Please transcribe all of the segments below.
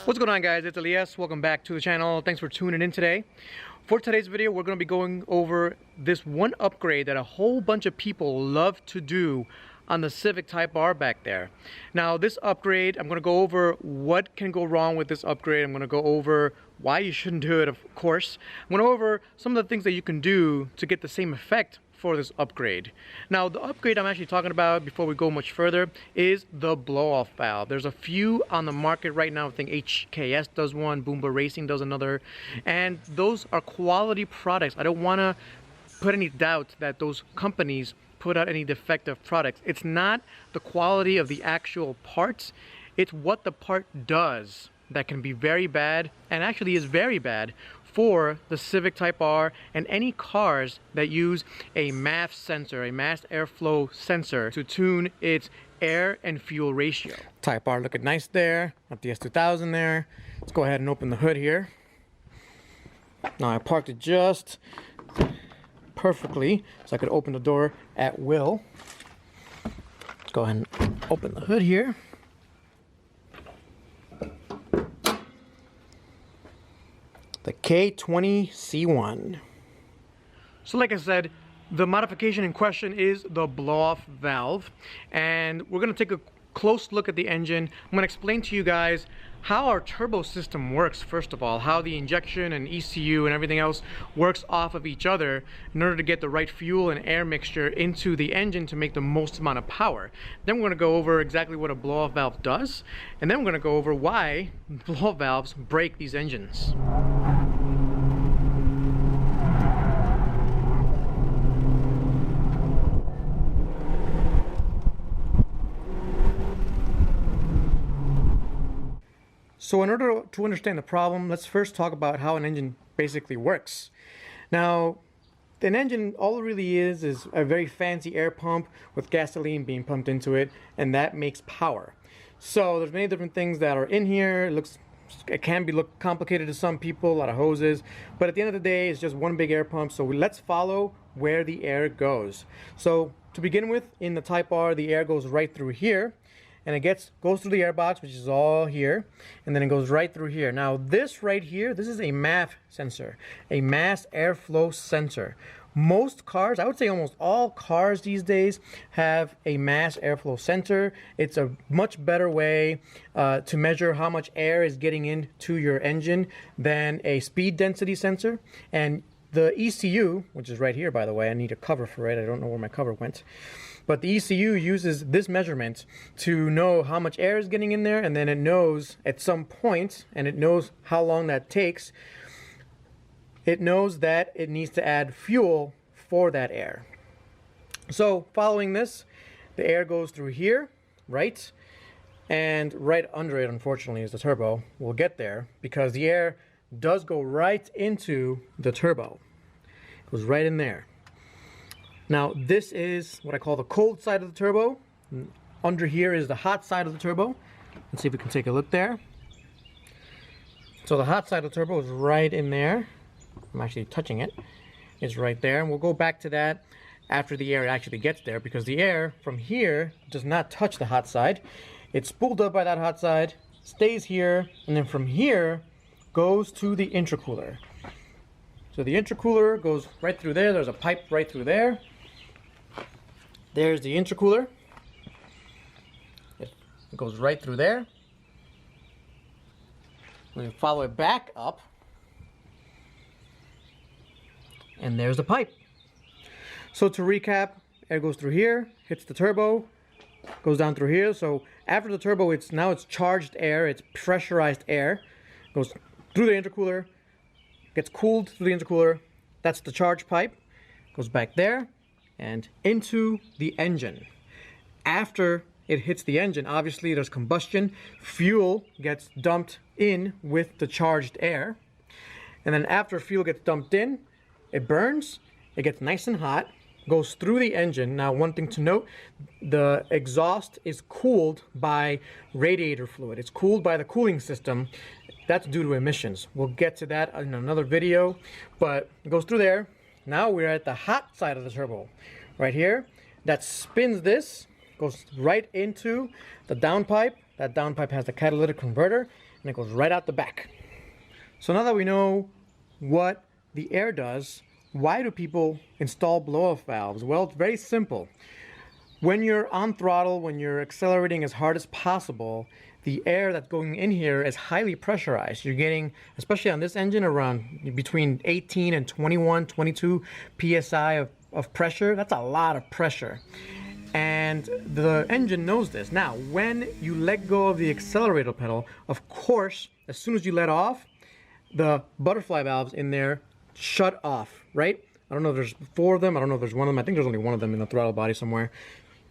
What's going on, guys? It's Elias. Welcome back to the channel. Thanks for tuning in today. For today's video, we're going to be going over this one upgrade that a whole bunch of people love to do on the Civic Type R back there. Now, this upgrade, I'm going to go over what can go wrong with this upgrade. I'm going to go over why you shouldn't do it, of course. I'm going to go over some of the things that you can do to get the same effect for this upgrade. Now, the upgrade I'm actually talking about, before we go much further, is the blow-off valve. There's a few on the market right now. I think FK8 does one, Boomba Racing does another, and those are quality products. I don't want to put any doubt that those companies put out any defective products. It's not the quality of the actual parts, it's what the part does that can be very bad, and actually is very bad for the Civic Type R and any cars that use a MAF sensor, a mass airflow sensor, to tune its air and fuel ratio. Type R looking nice there, got the S2000 there. Let's go ahead and open the hood here. Now I parked it just perfectly so I could open the door at will. Let's go ahead and open the hood here. The K20C1. So like I said, the modification in question is the blow-off valve, and we're going to take a close look at the engine. I'm going to explain to you guys how our turbo system works, first of all, how the injection and ECU and everything else works off of each other in order to get the right fuel and air mixture into the engine to make the most amount of power. Then we're going to go over exactly what a blow-off valve does, and then we're going to go over why blow-off valves break these engines. So in order to understand the problem, let's first talk about how an engine basically works. Now, an engine, all it really is a very fancy air pump with gasoline being pumped into it, and that makes power. So there's many different things that are in here. It can look complicated to some people, a lot of hoses, but at the end of the day, it's just one big air pump. So let's follow where the air goes. So to begin with, in the Type R, the air goes right through here, and it goes through the airbox, which is all here, and then it goes right through here. Now this right here, this is a MAF sensor, a mass airflow sensor. Most cars, I would say almost all cars these days, have a mass airflow sensor. It's a much better way to measure how much air is getting into your engine than a speed density sensor. And the ECU, which is right here, by the way, I need a cover for it. I don't know where my cover went. But the ECU uses this measurement to know how much air is getting in there, and then it knows at some point, and it knows how long that takes, it knows that it needs to add fuel for that air. So following this, the air goes through here, right? And right under it, unfortunately, is the turbo. We'll get there because the air does go right into the turbo. It goes right in there. Now this is what I call the cold side of the turbo. Under here is the hot side of the turbo. Let's see if we can take a look there. So the hot side of the turbo is right in there. I'm actually touching it. It's right there, and we'll go back to that after the air actually gets there, because the air from here does not touch the hot side. It's spooled up by that hot side, stays here, and then from here goes to the intercooler. So the intercooler goes right through there. There's a pipe right through there. There's the intercooler. It goes right through there. We follow it back up. And there's the pipe. So to recap, air goes through here, hits the turbo, goes down through here. So after the turbo, it's charged air, it's pressurized air. Goes through the intercooler, gets cooled through the intercooler. That's the charge pipe. Goes back there and into the engine. After it hits the engine, obviously there's combustion. Fuel gets dumped in with the charged air. And then after fuel gets dumped in, it burns, it gets nice and hot, goes through the engine. Now, one thing to note, the exhaust is cooled by radiator fluid. It's cooled by the cooling system. That's due to emissions. We'll get to that in another video, but it goes through there. Now we're at the hot side of the turbo, right here. That spins this, goes right into the downpipe, that downpipe has the catalytic converter, and it goes right out the back. So now that we know what the air does, why do people install blow-off valves? Well, it's very simple. When you're on throttle, when you're accelerating as hard as possible, the air that's going in here is highly pressurized. You're getting, especially on this engine, around between 18 and 21, 22 psi of pressure. That's a lot of pressure. And the engine knows this. Now, when you let go of the accelerator pedal, of course, as soon as you let off, the butterfly valves in there shut off, right? I don't know if there's 4 of them. I don't know if there's 1 of them. I think there's only 1 of them in the throttle body somewhere.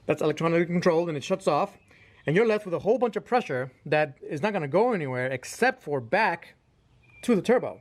That's electronically controlled, and it shuts off. And you're left with a whole bunch of pressure that is not going to go anywhere except for back to the turbo.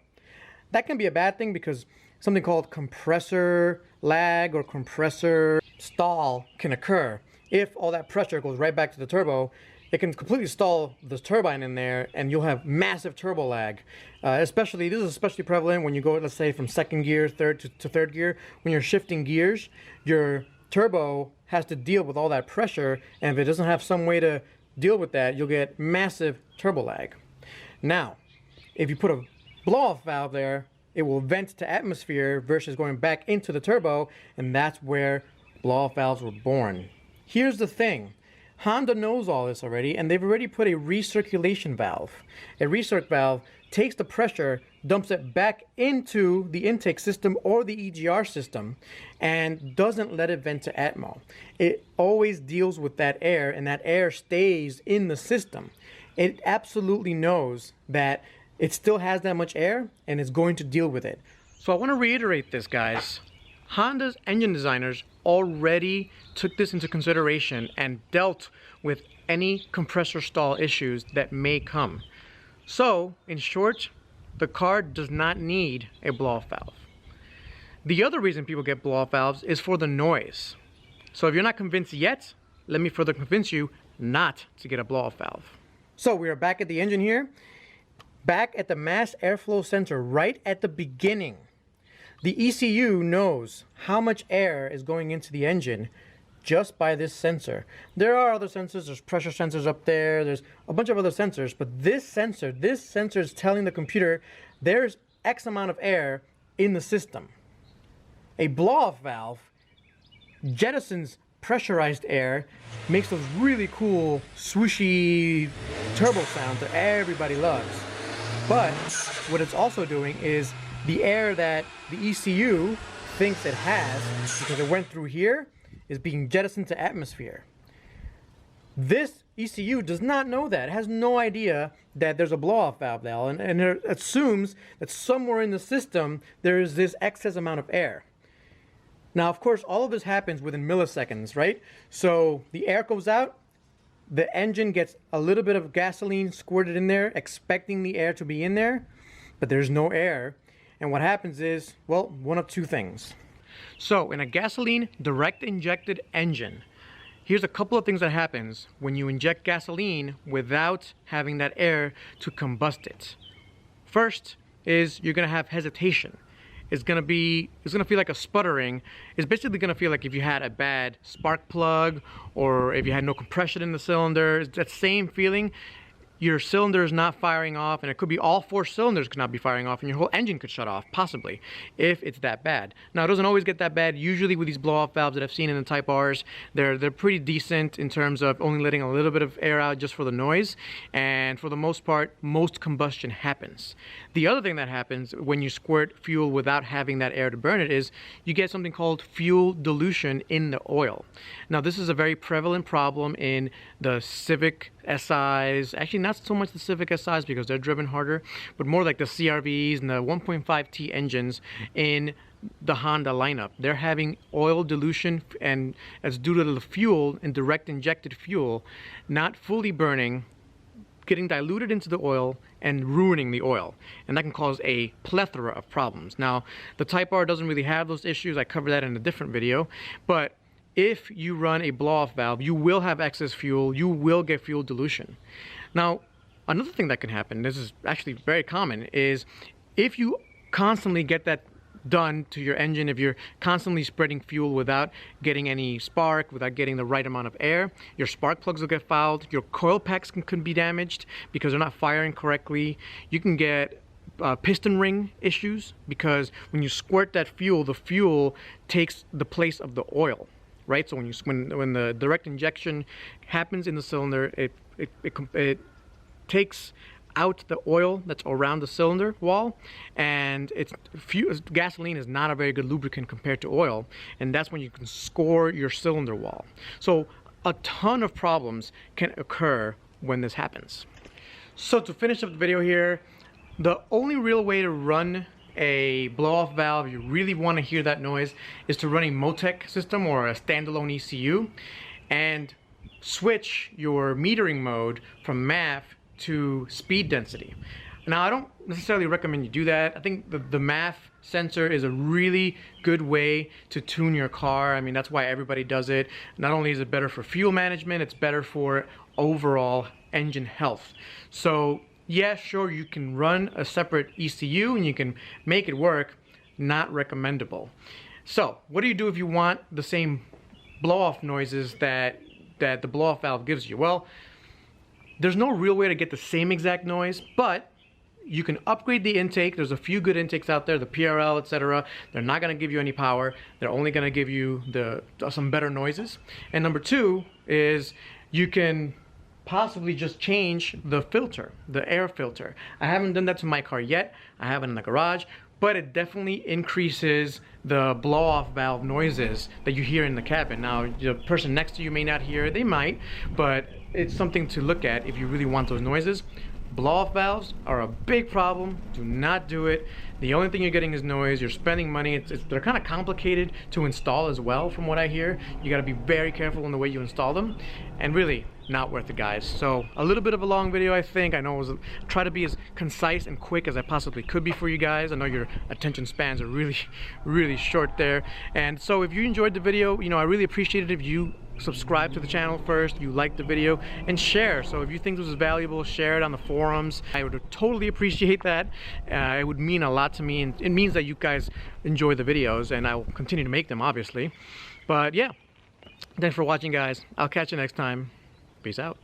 That can be a bad thing because something called compressor lag or compressor stall can occur. If all that pressure goes right back to the turbo, it can completely stall the turbine in there, and you'll have massive turbo lag. This is especially prevalent when you go, let's say, from second gear, third to third gear. When you're shifting gears, your turbo has to deal with all that pressure, and if it doesn't have some way to deal with that, you'll get massive turbo lag. Now, if you put a blow-off valve there, it will vent to atmosphere versus going back into the turbo, and that's where blow-off valves were born. Here's the thing. Honda knows all this already, and they've already put a recirculation valve. A recirc valve takes the pressure, dumps it back into the intake system or the EGR system, and doesn't let it vent to atmo. It always deals with that air, and that air stays in the system. It absolutely knows that it still has that much air, and is going to deal with it. So I want to reiterate this, guys. Honda's engine designers already took this into consideration and dealt with any compressor stall issues that may come. So, in short, the car does not need a blow-off valve. The other reason people get blow-off valves is for the noise. So if you're not convinced yet, let me further convince you not to get a blow-off valve. So we are back at the engine here, back at the mass airflow sensor right at the beginning. The ECU knows how much air is going into the engine just by this sensor. There are other sensors, there's pressure sensors up there, there's a bunch of other sensors, but this sensor is telling the computer there's X amount of air in the system. A blow-off valve jettisons pressurized air, makes those really cool swooshy turbo sounds that everybody loves. But what it's also doing is the air that the ECU thinks it has, because it went through here, is being jettisoned to atmosphere. This ECU does not know that. It has no idea that there's a blow-off valve now, and it assumes that somewhere in the system there is this excess amount of air. Now, of course, all of this happens within milliseconds, right? So the air goes out, the engine gets a little bit of gasoline squirted in there, expecting the air to be in there, but there's no air. And what happens is, well, one of two things. So in a gasoline direct injected engine, here's a couple of things that happens when you inject gasoline without having that air to combust it. First is you're gonna have hesitation. It's gonna feel like a sputtering. It's basically gonna feel like if you had a bad spark plug or if you had no compression in the cylinder. It's that same feeling. Your cylinder is not firing off, and it could be all 4 cylinders could not be firing off, and your whole engine could shut off, possibly, if it's that bad. Now, it doesn't always get that bad. Usually with these blow-off valves that I've seen in the Type Rs, they're pretty decent in terms of only letting a little bit of air out just for the noise, and for the most part, most combustion happens. The other thing that happens when you squirt fuel without having that air to burn it is you get something called fuel dilution in the oil. Now, this is a very prevalent problem in the Civic SIs, actually not so much the Civic SIs because they're driven harder, but more like the CRVs and the 1.5T engines in the Honda lineup. They're having oil dilution, and it's due to the fuel and direct injected fuel not fully burning, getting diluted into the oil and ruining the oil, and that can cause a plethora of problems. Now, the Type R doesn't really have those issues. I covered that in a different video, but if you run a blow-off valve, you will have excess fuel, you will get fuel dilution. Now, another thing that can happen, this is actually very common, is if you constantly get that done to your engine if you're constantly spreading fuel without getting any spark, without getting the right amount of air. Your spark plugs will get fouled. Your coil packs can be damaged because they're not firing correctly. You can get piston ring issues because when you squirt that fuel, the fuel takes the place of the oil, right? So when the direct injection happens in the cylinder, it takes out the oil that's around the cylinder wall, and gasoline is not a very good lubricant compared to oil, and that's when you can score your cylinder wall. So a ton of problems can occur when this happens. So to finish up the video here, the only real way to run a blow-off valve, if you really want to hear that noise, is to run a Motec system or a standalone ECU and switch your metering mode from MAF to speed density. Now, I don't necessarily recommend you do that. I think the MAF sensor is a really good way to tune your car. I mean, that's why everybody does it. Not only is it better for fuel management, it's better for overall engine health. So yeah, sure, you can run a separate ECU and you can make it work. Not recommendable. So what do you do if you want the same blow-off noises that the blow-off valve gives you? Well, there's no real way to get the same exact noise, but you can upgrade the intake. There's a few good intakes out there, the PRL, etc. They're not going to give you any power. They're only going to give you some better noises. And number two is you can possibly just change the filter, the air filter. I haven't done that to my car yet. I have it in the garage, but it definitely increases the blow-off valve noises that you hear in the cabin. Now, the person next to you may not hear it. They might, but it's something to look at if you really want those noises. Blow-off valves are a big problem. Do not do it. The only thing you're getting is noise. You're spending money. They're kind of complicated to install as well, from what I hear. You got to be very careful in the way you install them, and really not worth it, guys. So a little bit of a long video, I think. I know it was try to be as concise and quick as I possibly could be for you guys. I know your attention spans are really short there. And so if you enjoyed the video, you know, I really appreciate it if you subscribe to the channel first, you like the video, and share. So if you think this is valuable, share it on the forums. I would totally appreciate that. It would mean a lot to me, and it means that you guys enjoy the videos, and I will continue to make them, obviously. But yeah, thanks for watching, guys. I'll catch you next time. Peace out.